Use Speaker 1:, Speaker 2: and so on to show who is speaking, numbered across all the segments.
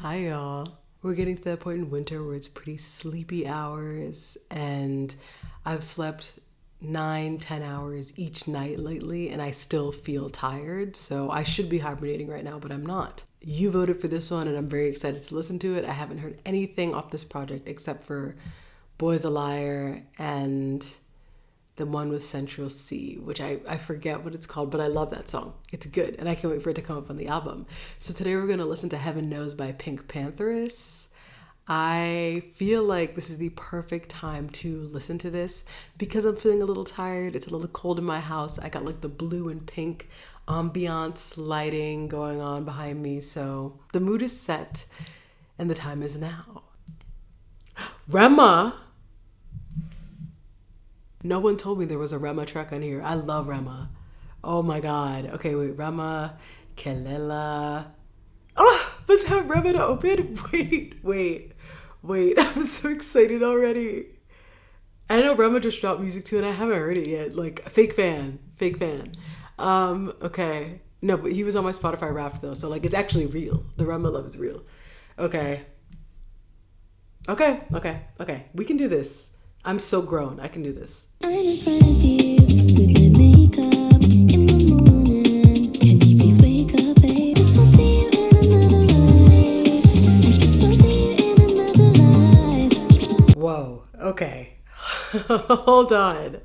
Speaker 1: Hi, y'all. We're getting to that point in winter where it's pretty sleepy hours, and I've slept 9, 10 hours each night lately, and I still feel tired. So I should be hibernating right now, but I'm not. You voted for this one, and I'm very excited to listen to it. I haven't heard anything off this project except for Boy's a Liar and the one with Central C, which I forget what it's called, but I love that song. It's good, and I can't wait for it to come up on the album. So today we're going to listen to Heaven Knows by PinkPantheress. I feel like this is the perfect time to listen to this because I'm feeling a little tired. It's a little cold in my house. I got like the blue and pink ambiance lighting going on behind me. So the mood is set and the time is now. Rema! No one told me there was a Rema track on here. I love Rema. Oh my God. Okay, wait. Rema, Kelela. Oh, let's have Rema to open. Wait. I'm so excited already. I know Rema just dropped music too, and I haven't heard it yet. Like, fake fan. Okay. No, but he was on my Spotify Wrapped though, so like it's actually real. The Rema love is real. Okay. We can do this. I'm so grown. I can do this. I'm in front of you with my makeup in the morning. Can you please wake up, babe? I still see you in another life. I can still see you in another life. Whoa. Okay. Hold on.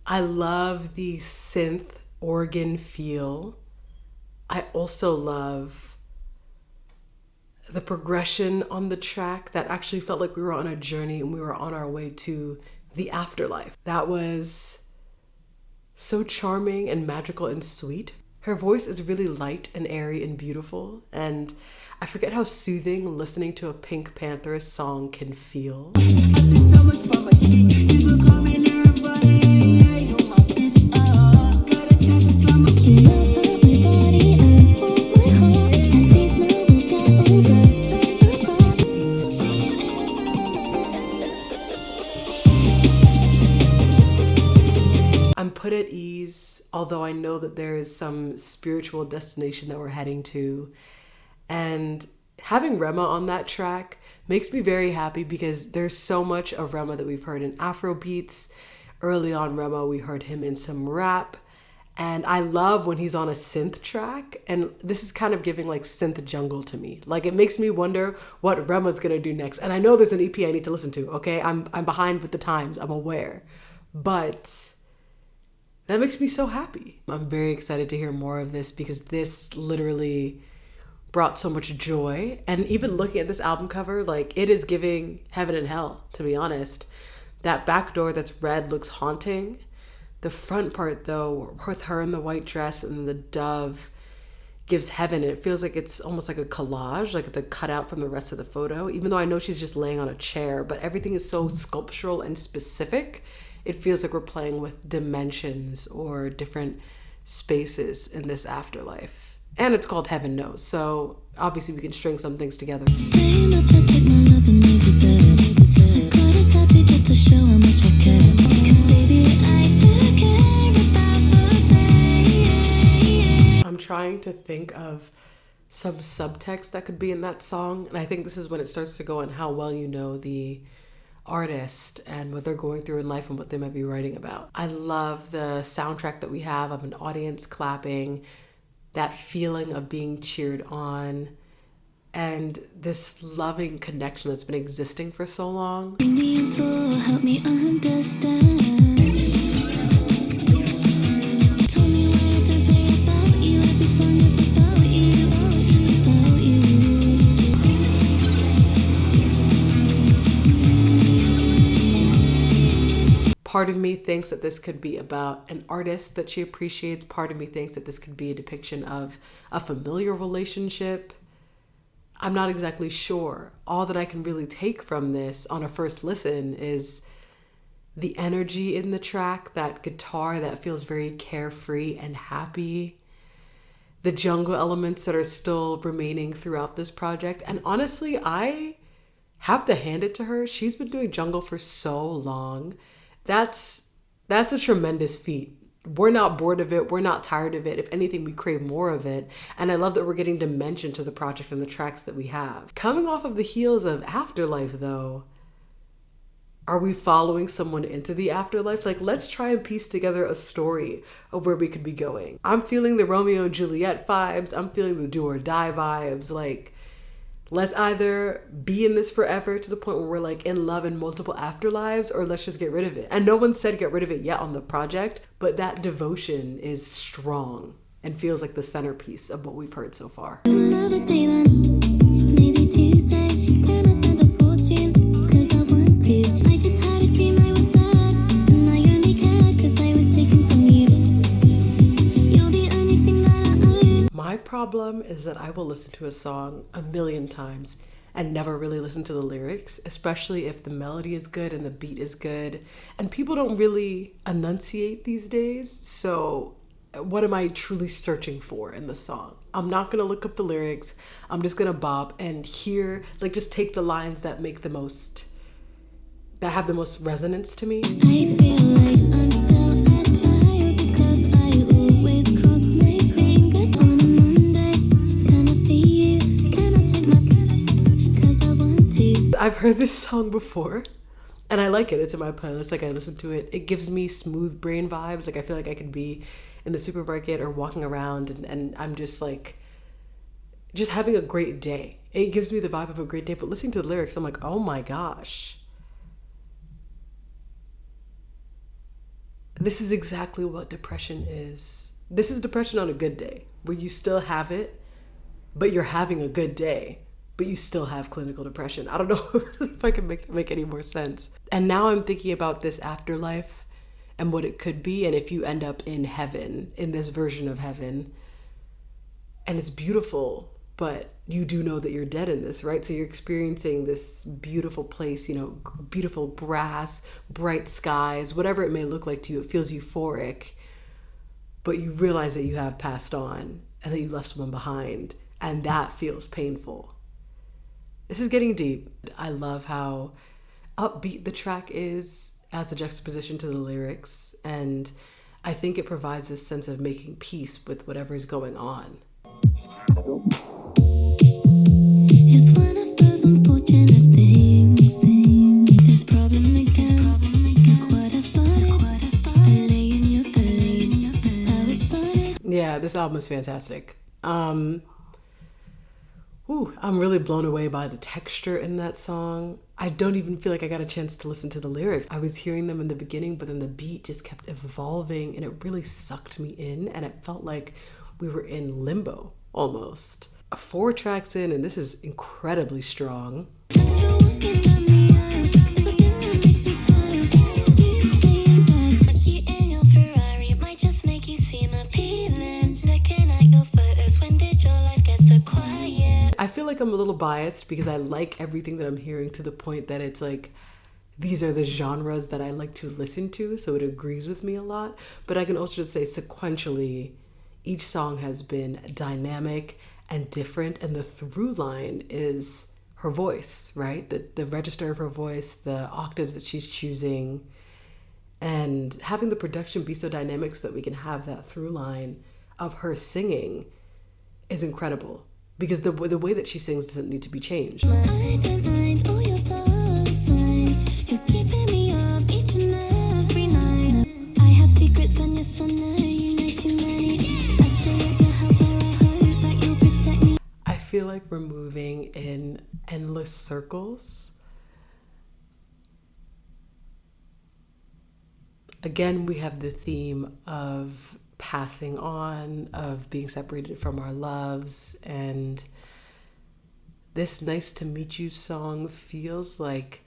Speaker 1: I love the synth organ feel. I also love the progression on the track that actually felt like we were on a journey and we were on our way to the afterlife. That was so charming and magical and sweet. Her voice is really light and airy and beautiful, and I forget how soothing listening to a PinkPantheress song can feel. I'm put at ease, although I know that there is some spiritual destination that we're heading to. And having Rema on that track makes me very happy because there's so much of Rema that we've heard in Afro beats. Early on Rema, we heard him in some rap. And I love when he's on a synth track. And this is kind of giving like synth jungle to me. Like it makes me wonder what Rema's gonna do next. And I know there's an EP I need to listen to, okay? I'm behind with the times, I'm aware. But that makes me so happy. I'm very excited to hear more of this because this literally brought so much joy. And even looking at this album cover, like it is giving heaven and hell, to be honest. That back door that's red looks haunting. The front part though, with her in the white dress and the dove gives heaven. And it feels like it's almost like a collage, like it's a cutout from the rest of the photo, even though I know she's just laying on a chair, but everything is so sculptural and specific. It feels like we're playing with dimensions or different spaces in this afterlife. And it's called Heaven Knows, so obviously we can string some things together. I'm trying to think of some subtext that could be in that song, and I think this is when it starts to go on how well you know the artist and what they're going through in life and what they might be writing about. I love the soundtrack that we have of an audience clapping, that feeling of being cheered on, and this loving connection that's been existing for so long. Help me understand. Part of me thinks that this could be about an artist that she appreciates. Part of me thinks that this could be a depiction of a familiar relationship. I'm not exactly sure. All that I can really take from this on a first listen is the energy in the track, that guitar that feels very carefree and happy, the jungle elements that are still remaining throughout this project. And honestly, I have to hand it to her. She's been doing jungle for so long. That's a tremendous feat. we're not bored of it. We're not tired of it. If anything, we crave more of it. And I love that we're getting dimension to the project and the tracks that we have. Coming off of the heels of Afterlife, though, are we following someone into the afterlife? Like, let's try and piece together a story of where we could be going. I'm feeling the Romeo and Juliet vibes. I'm feeling the do or die vibes. Like, let's either be in this forever to the point where we're like in love in multiple afterlives, or let's just get rid of it. And no one said get rid of it yet on the project, but that devotion is strong and feels like the centerpiece of what we've heard so far.
Speaker 2: Another day then, maybe Tuesday, can I spend a fortune? 'Cause I want to. I just had a dream I was dead, and I only cared 'cause I was taken from you. You're the only thing that I own.
Speaker 1: My problem is that I will listen to a song a million times and never really listen to the lyrics, especially if the melody is good and the beat is good. And people don't really enunciate these days, so what am I truly searching for in the song? I'm not gonna look up the lyrics. I'm just gonna bop and hear, like, just take the lines that make the most, that have the most resonance to me.
Speaker 2: I feel like I'm still a child because I always cross my fingers on a Monday. Can I see you? Can I check my 'cause I want to.
Speaker 1: I've heard this song before and I like it. It's in my playlist. Like, I listen to it. It gives me smooth brain vibes. Like, I feel like I could be in the supermarket or walking around and I'm just like, just having a great day. It gives me the vibe of a great day. But listening to the lyrics, I'm like, oh my gosh. This is exactly what depression is. This is depression on a good day, where you still have it, but you're having a good day, but you still have clinical depression. I don't know if I can make any more sense. And now I'm thinking about this afterlife and what it could be, and if you end up in heaven, in this version of heaven, and it's beautiful, but you do know that you're dead in this, right? So you're experiencing this beautiful place, you know, beautiful grass, bright skies, whatever it may look like to you. It feels euphoric, but you realize that you have passed on and that you left someone behind, and that feels painful. This is getting deep. I love how upbeat the track is as a juxtaposition to the lyrics, and I think it provides this sense of making peace with whatever is going on.
Speaker 2: It's one of those unfortunate things. This problem again. Look what I started. I lay in your bed. That's how it started.
Speaker 1: Yeah, this album is fantastic. I'm really blown away by the texture in that song. I don't even feel like I got a chance to listen to the lyrics. I was hearing them in the beginning, but then the beat just kept evolving and it really sucked me in, and it felt like we were in limbo almost. 4 tracks in, and this is incredibly strong. I feel like I'm a little biased because I like everything that I'm hearing, to the point that it's like, these are the genres that I like to listen to, so it agrees with me a lot. But I can also just say sequentially, each song has been dynamic and different, and the through line is her voice, right? The register of her voice, the octaves that she's choosing, and having the production be so dynamic so that we can have that through line of her singing is incredible, because the way that she sings doesn't need to be changed.
Speaker 2: I don't mind all your dollar signs. You're keeping me up each and every night. I have secrets and yes, I know you know too many. I stay at the house where I hope that you'll protect me.
Speaker 1: I feel like we're moving in endless circles. Again, we have the theme of passing on, of being separated from our loves, and this Nice to Meet You song feels like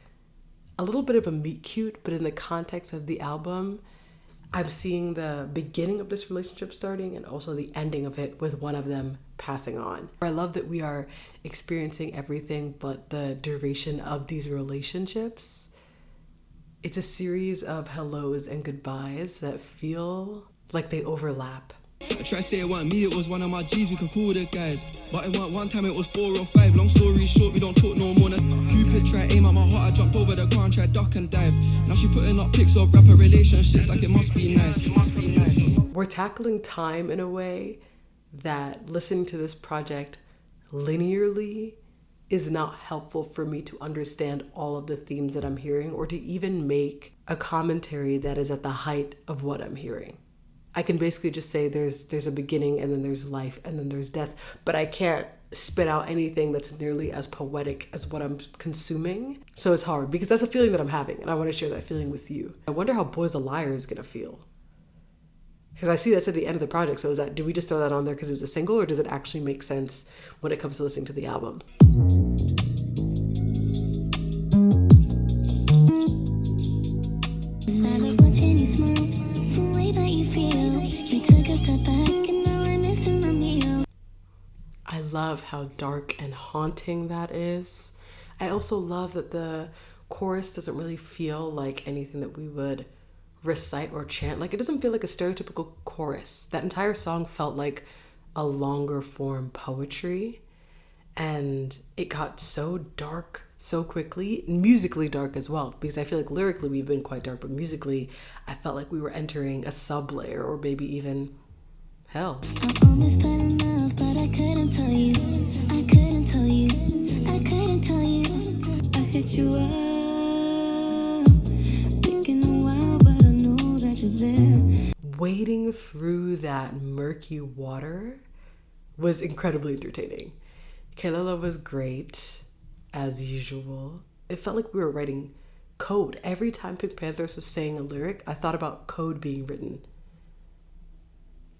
Speaker 1: a little bit of a meet cute, but in the context of the album, I'm seeing the beginning of this relationship starting and also the ending of it with one of them passing on. I love that we are experiencing everything but the duration of these relationships. It's a series of hellos and goodbyes that feel like they overlap.
Speaker 3: I tried to say it wasn't me, it was one of my G's, we could call the guys. But it weren't one time, it was 4 or 5. Long story short, we don't talk no more. Cupid tried aim at my heart, I jumped over the car and tried duck and dive. Now she putting up pics of rapper relationships like it must be nice.
Speaker 1: we're tackling time in a way that listening to this project linearly is not helpful for me to understand all of the themes that I'm hearing or to even make a commentary that is at the height of what I'm hearing. I can basically just say there's a beginning and then there's life and then there's death, but I can't spit out anything that's nearly as poetic as what I'm consuming. So it's hard because that's a feeling that I'm having and I want to share that feeling with you. I wonder how Boy's a Liar is going to feel. Because I see that's at the end of the project. So do we just throw that on there because it was a single, or does it actually make sense when it comes to listening to the album? I love how dark and haunting that is. I also love that the chorus doesn't really feel like anything that we would recite or chant. Like, it doesn't feel like a stereotypical chorus. That entire song felt like a longer form poetry, and it got so dark so quickly, musically dark as well, because I feel like lyrically we've been quite dark, but musically I felt like we were entering a sub-layer or maybe even hell.
Speaker 2: I almost fell in love, but I couldn't tell you. I couldn't tell you. I couldn't tell you. I hit you up. Taking a while, but I know that you're there.
Speaker 1: Wading through that murky water was incredibly entertaining. Kelela was great, as usual. It felt like we were writing code. Every time PinkPantheress was saying a lyric, I thought about code being written.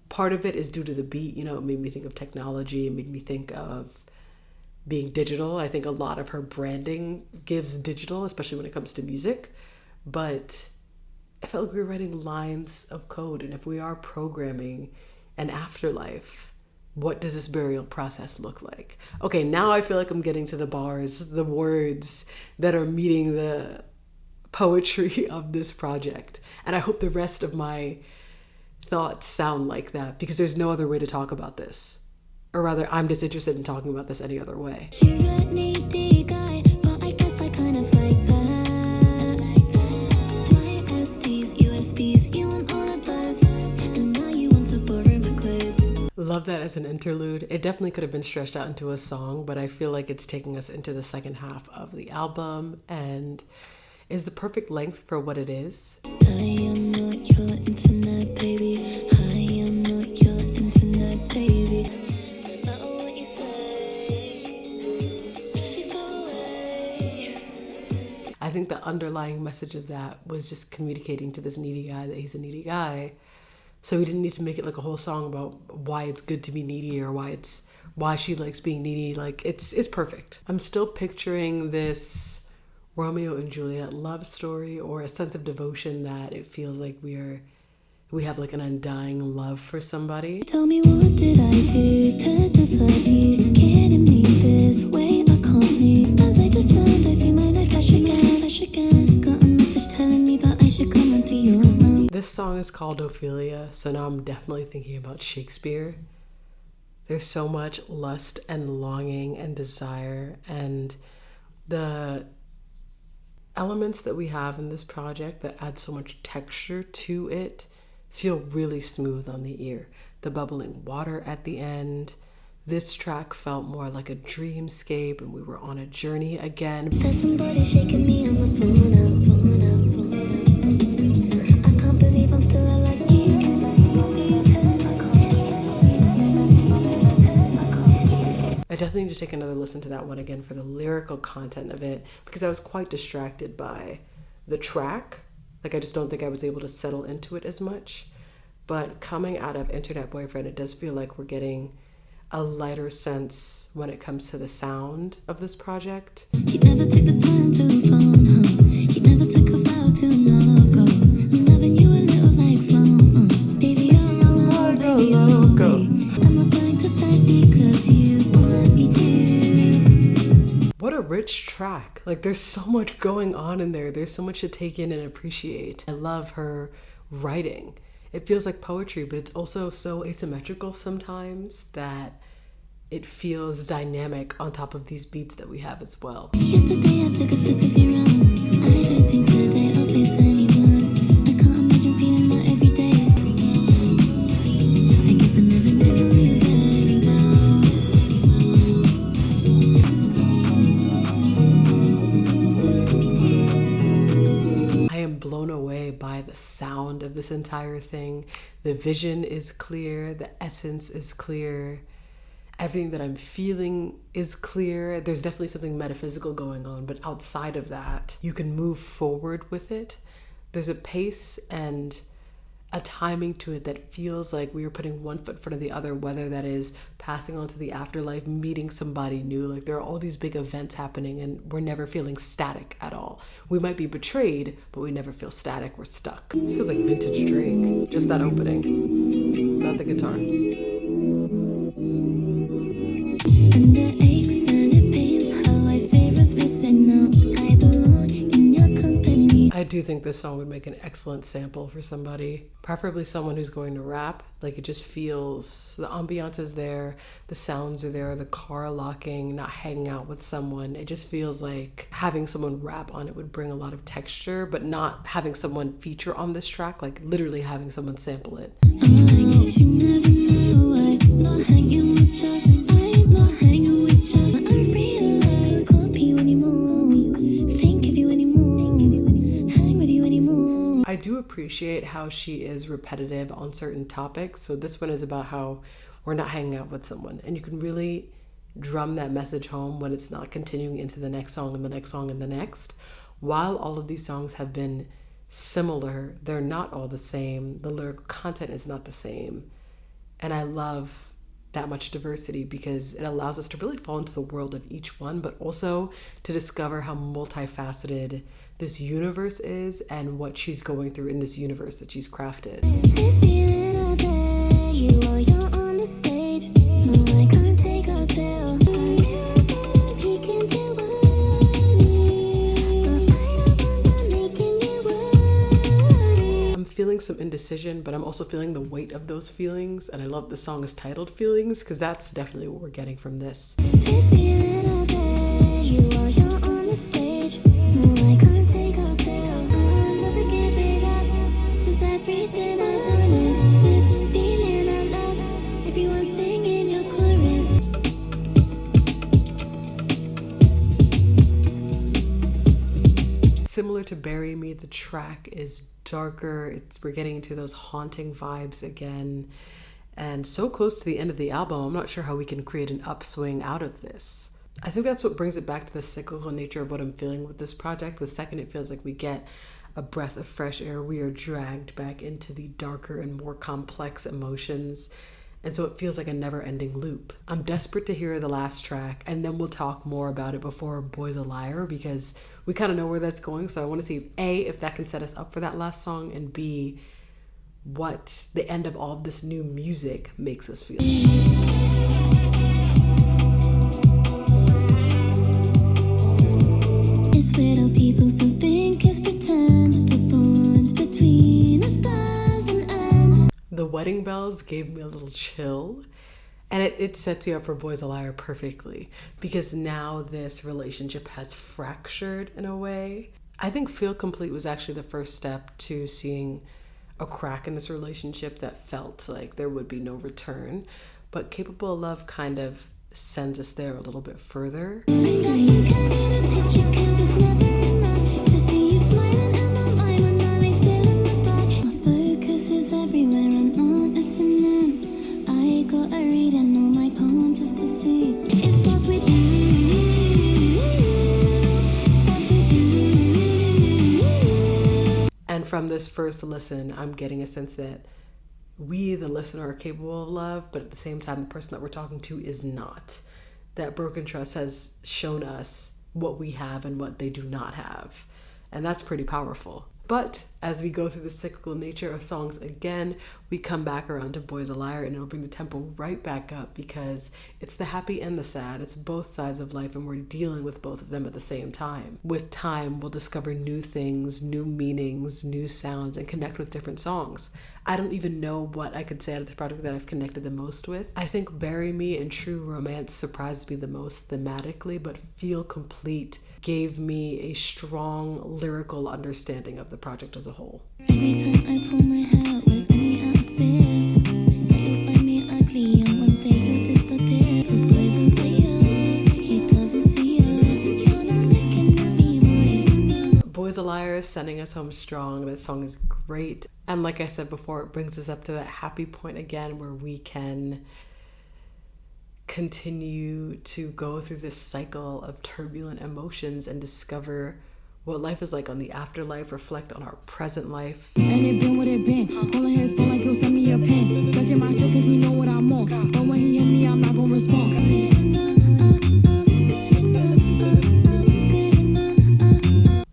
Speaker 1: Part of it is due to the beat, you know, it made me think of technology, it made me think of being digital. I think a lot of her branding gives digital, especially when it comes to music. But I felt like we were writing lines of code. And if we are programming an afterlife, what does this burial process look like? Okay, now I feel like I'm getting to the bars, the words that are meeting the poetry of this project. And I hope the rest of my thoughts sound like that, because there's no other way to talk about this. Or rather, I'm disinterested in talking about this any other way.
Speaker 2: You're a needy guy, but I guess I kind of like that. My SDs, USBs, you want all of those, and now you want to borrow my clothes.
Speaker 1: Love that as an interlude. It definitely could have been stretched out into a song, but I feel like it's taking us into the second half of the album and is the perfect length for what it is.
Speaker 2: I am not your internet baby. I am not your internet baby. No matter what you say, I should go away.
Speaker 1: I think the underlying message of that was just communicating to this needy guy that he's a needy guy. So we didn't need to make it like a whole song about why it's good to be needy or why she likes being needy. Like, it's perfect. I'm still picturing this Romeo and Juliet love story, or a sense of devotion that it feels like we have like an undying love for somebody.
Speaker 2: Tell me, what did I do to deserve you? Kidding me this way, I can't leave. As I descend, I see my life flash again. Got a message telling me that I should come into yours now.
Speaker 1: This song is called Ophelia, so now I'm definitely thinking about Shakespeare. There's so much lust and longing and desire, and the elements that we have in this project that add so much texture to it feel really smooth on the ear. The bubbling water at the end. This track felt more like a dreamscape, and we were on a journey again.
Speaker 2: There's somebody shaking me on the phone I can't believe I'm still alive.
Speaker 1: I definitely need to take another listen to that one again for the lyrical content of it, because I was quite distracted by the track. Like, I just don't think I was able to settle into it as much. But coming out of Internet Boyfriend, it does feel like we're getting a lighter sense when it comes to the sound of this project.
Speaker 2: You never took the time to phone home. You never took a vow to not go. I'm loving you a little like slow. Baby, I'm loco. I'm not going to bed because you want me to.
Speaker 1: What a rich track. Like, there's so much going on in there. There's so much to take in and appreciate. I love her writing. It feels like poetry, but it's also so asymmetrical sometimes that it feels dynamic on top of these beats that we have as well.
Speaker 2: Yesterday I took a sip of your rum. I don't think today I'll face anyone. I can't imagine feeling that every day.
Speaker 1: the sound of this entire thing. The vision is clear, the essence is clear, everything that I'm feeling is clear. There's definitely something metaphysical going on, but outside of that, you can move forward with it. There's a pace and a timing to it that feels like we are putting one foot in front of the other, whether that is passing on to the afterlife, meeting somebody new. Like, there are all these big events happening and we're never feeling static at all. We might be betrayed, but we never feel static. We're stuck. This feels like vintage Drake. Just that opening, not the guitar.
Speaker 2: And the aches and the pains, how I favor missing now. I belong in your company.
Speaker 1: I do think this song would make an excellent sample for somebody, preferably someone who's going to rap. Like, it just feels, the ambiance is there, the sounds are there, the car locking, not hanging out with someone. It just feels like having someone rap on it would bring a lot of texture, but not having someone feature on this track, like literally having someone sample it.
Speaker 2: I guess you never know. I'm not hanging with ya. I'm not hanging with ya. I realize can't be you anymore. Think of you anymore. Hang with you anymore.
Speaker 1: I do appreciate how she is repetitive on certain topics. So this one is about how we're not hanging out with someone, and you can really drum that message home when it's not continuing into the next song and the next song and the next. While all of these songs have been similar, they're not all the same. The lyrical content is not the same. And I love that much diversity because it allows us to really fall into the world of each one, but also to discover how multifaceted this universe is and what she's going through in this universe that she's crafted.
Speaker 2: This feeling out there, you're on the stage. No, I can't take a pill. I realize that I'm peeking too early, but I don't want them making you worry.
Speaker 1: I'm feeling some indecision, but I'm also feeling the weight of those feelings, and I love the song is titled Feelings because that's definitely what we're getting from this.
Speaker 2: This feeling out there, you're on the stage. No, I can't take a pill. I'll never give it up. Just everything I wanted. This feeling I love. Everyone singing your chorus.
Speaker 1: Similar to Bury Me, the track is darker. We're getting into those haunting vibes again. And so close to the end of the album, I'm not sure how we can create an upswing out of this. I think that's what brings it back to the cyclical nature of what I'm feeling with this project. The second it feels like we get a breath of fresh air, we are dragged back into the darker and more complex emotions. And so it feels like a never-ending loop. I'm desperate to hear the last track, and then we'll talk more about it before Boy's a Liar, because we kind of know where that's going. So I want to see, A, if that can set us up for that last song, and B, what the end of all of this new music makes us feel.
Speaker 2: It's weird how people still think it's pretend. The bonds between the stars and ends.
Speaker 1: The wedding bells gave me a little chill, and it sets you up for Boy's a Liar perfectly, because now this relationship has fractured in a way. I think Feel Complete was actually the first step to seeing a crack in this relationship that felt like there would be no return, but Capable of Love kind of sends us there a little bit further.
Speaker 2: I swear you can't even picture 'cause it's never enough to see you smiling in my mind when I lay still in the dark. My focus is everywhere, I'm not listening. I got a reading on my palm just to see. It starts with you. Starts with you.
Speaker 1: And from this first listen, I'm getting a sense that we, the listener, are capable of love, but at the same time, the person that we're talking to is not. That broken trust has shown us what we have and what they do not have. And that's pretty powerful. But as we go through the cyclical nature of songs again, we come back around to Boy's a Liar, and it'll bring the tempo right back up because it's the happy and the sad. It's both sides of life, and we're dealing with both of them at the same time. With time, we'll discover new things, new meanings, new sounds, and connect with different songs. I don't even know what I could say out of the project that I've connected the most with. I think Bury Me and True Romance surprised me the most thematically, but Feel Complete gave me a strong lyrical understanding of the project as a whole.
Speaker 2: Every time I pull my hair was only out of fear that you'll find me ugly and one day you'll disappear. The boy's a liar, he doesn't see her. You're not looking at me, boy.
Speaker 1: Boy's a Kelela sending us home strong. That song is great. And like I said before, it brings us up to that happy point again where we can continue to go through this cycle of turbulent emotions and discover what life is like on the afterlife, reflect on our present life.
Speaker 4: And it been what it been. Calling his phone like he'll send me a pen. Ducking my shit cause he know what I'm on. But when he hit me, I'm not gonna respond.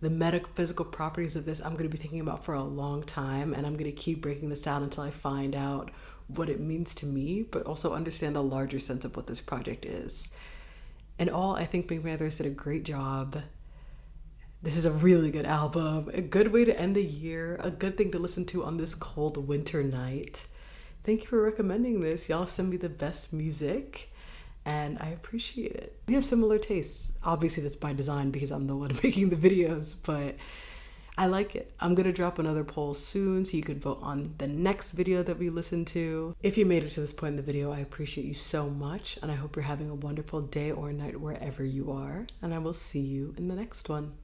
Speaker 1: The metaphysical properties of this I'm going to be thinking about for a long time, and I'm going to keep breaking this down until I find out what it means to me, but also understand a larger sense of what this project is. In all, I think PinkPantheress did a great job. This is a really good album, a good way to end the year, a good thing to listen to on this cold winter night. Thank you for recommending this. Y'all send me the best music, and I appreciate it. We have similar tastes. Obviously that's by design because I'm the one making the videos, but I like it. I'm gonna drop another poll soon so you can vote on the next video that we listen to. If you made it to this point in the video, I appreciate you so much, and I hope you're having a wonderful day or night wherever you are, and I will see you in the next one.